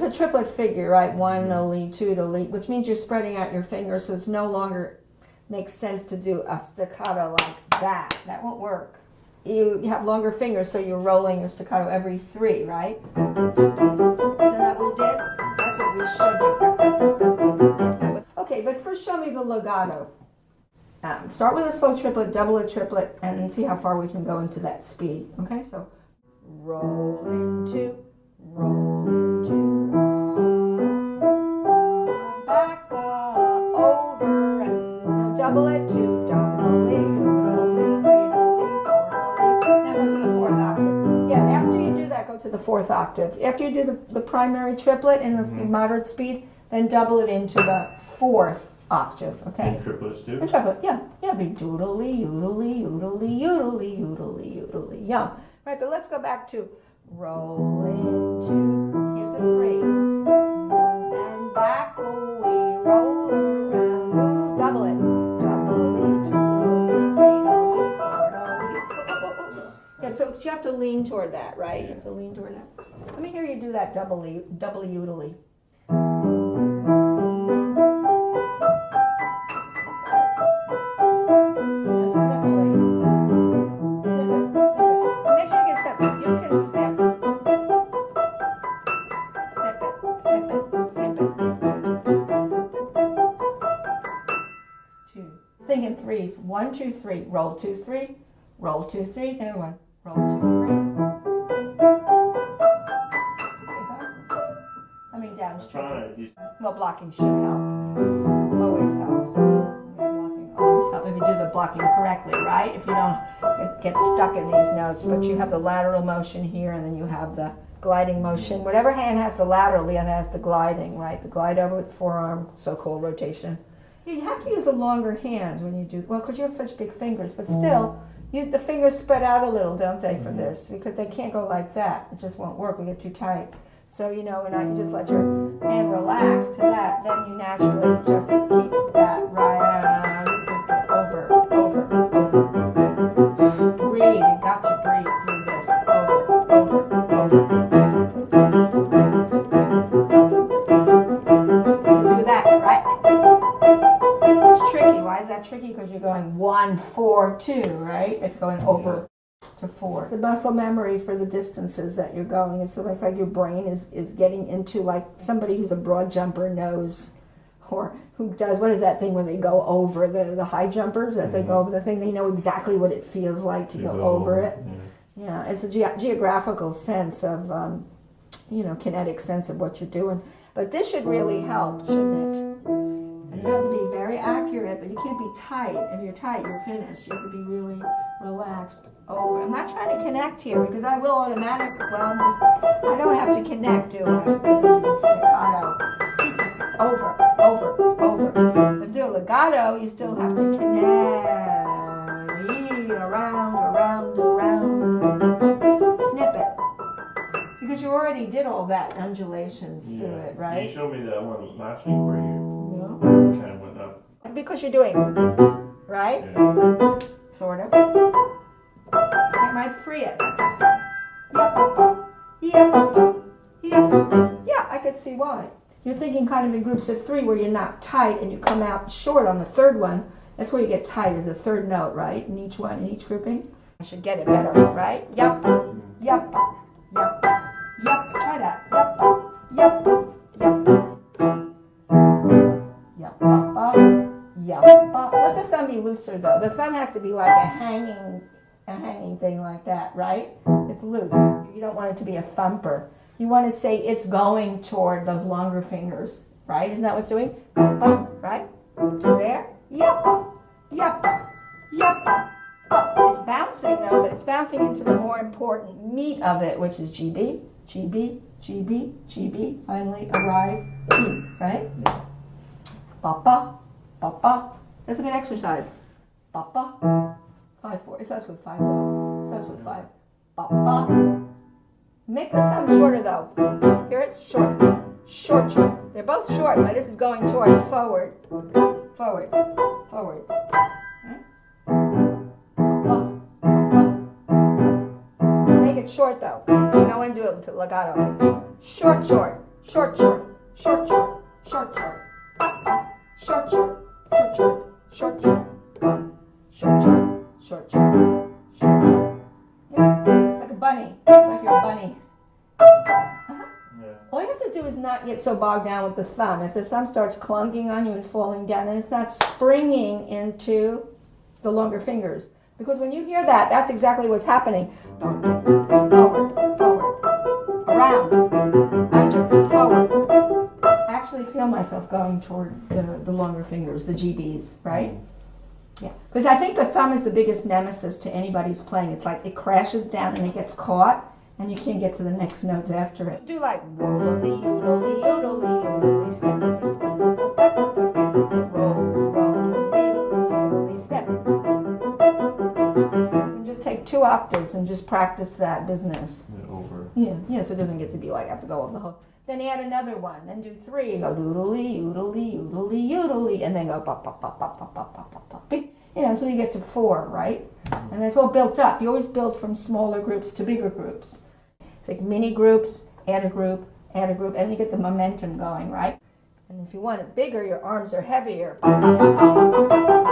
it's a triplet figure, right? One no lead, two no lead, which means you're spreading out your fingers, so it's no longer makes sense to do a staccato like that. That won't work. You have longer fingers, so you're rolling your staccato every 3, right? Isn't that what we did? That's what we should do. Okay, but first show me the legato. Start with a slow triplet, double a triplet, and then see how far we can go into that speed. Okay, so roll into, back over, and double it, 2, double lead, roll, 3, roll, 4, now go to the 4th octave. Yeah, after you do that, go to the 4th octave. After you do the primary triplet in the moderate speed, then double it into the 4th octave, okay? And triplets too? And triplet, yeah. Yeah, be doodly, yoodly, yoodly, yoodly, yoodly, yoodly, yeah. Right, but let's go back to roll into, here's the 3. And back away, roll around, double it. Double lead, 2, lead, 3, lead, 4, lead. Yeah, so you have to lean toward that, right? You have to lean toward that. Let me hear you do that double yoodly. Think in 3s. 1, 2, 3. Roll 2, 3. Roll 2, 3. Another one. Roll 2, 3. Coming down straight. Well, blocking should help. Always helps. Blocking always helps if you do the blocking correctly, right? If you don't get stuck in these notes, but you have the lateral motion here, and then you have the gliding motion. Whatever hand has the lateral, the other has the gliding, right? The glide over with forearm, so-called rotation. You have to use a longer hand when you do, well, because you have such big fingers, but still, the fingers spread out a little, don't they, for this? Because they can't go like that. It just won't work. We get too tight. So, you know, when you just let your hand relax to that, then you naturally just keep that right over. Breathe. You've got to breathe through this. Over. Tricky because you're going 1, 4, 2, right? It's going over to 4. It's the muscle memory for the distances that you're going. It's like your brain is getting into, like somebody who's a broad jumper knows, or who does, what is that thing when they go over, the high jumpers, that they go over the thing, they know exactly what it feels like to go over it. Yeah, it's a geographical sense of, you know, kinetic sense of what you're doing. But this should really help, shouldn't it? And you have to be very accurate, but you can't be tight. If you're tight, you're finished. You have to be really relaxed. Over. I'm not trying to connect here because I will automatically. Well, I don't have to connect, do I? Because I'm doing staccato. Over. If you do a legato, you still have to connect. Around. Snip it. Because you already did all that undulations through it, right? You showed me that one last week where you kind of went up. Because you're doing, right? Yeah. Sort of. I might free it. Yeah, I could see why. You're thinking kind of in groups of 3 where you're not tight and you come out short on the 3rd one. That's where you get tight, is the 3rd note, right? In each one, in each grouping. I should get it better, right? Yup. Try that. Yup. Let the thumb be looser though. The thumb has to be like a hanging thing like that, right? It's loose. You don't want it to be a thumper. You want to say it's going toward those longer fingers, right? Isn't that what it's doing? Right? To there. Yup. It's bouncing though, but it's bouncing into the more important meat of it, which is GB. Finally arrive. E, right? Papa. That's a good exercise. Papa. 5-4. It starts with 5 though. It starts with 5. Papa. Make the thumb shorter though. Here it's short. Short. They're both short, but this is going toward forward. Forward. Make it short though. You don't want to do it to legato. Short. short, short, short, short, short, short, short, short, short, short, short, short, short, short, short, short, short. Yeah, like a bunny. It's like you're a bunny. All you have to do is not get so bogged down with the thumb. If the thumb starts clunking on you and falling down, then it's not springing into the longer fingers. Because when you hear that, that's exactly what's happening. Forward, forward, around, under, forward. I actually feel myself going toward the longer fingers, the GBs, right? Yeah. Because I think the thumb is the biggest nemesis to anybody's playing. It's like it crashes down and it gets caught, and you can't get to the next notes after it. Do like roll-a-lee, yoodle-lee, yoodle-lee, yoodle-lee, step. Roll, roll-a-lee, yoodle-lee, step. You can just take 2 octaves and just practice that business. Over. Yeah, so it doesn't get to be like I have to go over the whole. Then add another one, then do 3, go doodle-lee, yoodle-lee, yoodle-lee, yoodle-lee, and then go pop, pop, pop, pop, pop, pop, pop, pop, pop, until you get to 4, right? And it's all built up. You always build from smaller groups to bigger groups. It's like mini groups, add a group, and you get the momentum going, right? And if you want it bigger, your arms are heavier. Pop, pop, pop, pop, pop, pop, pop.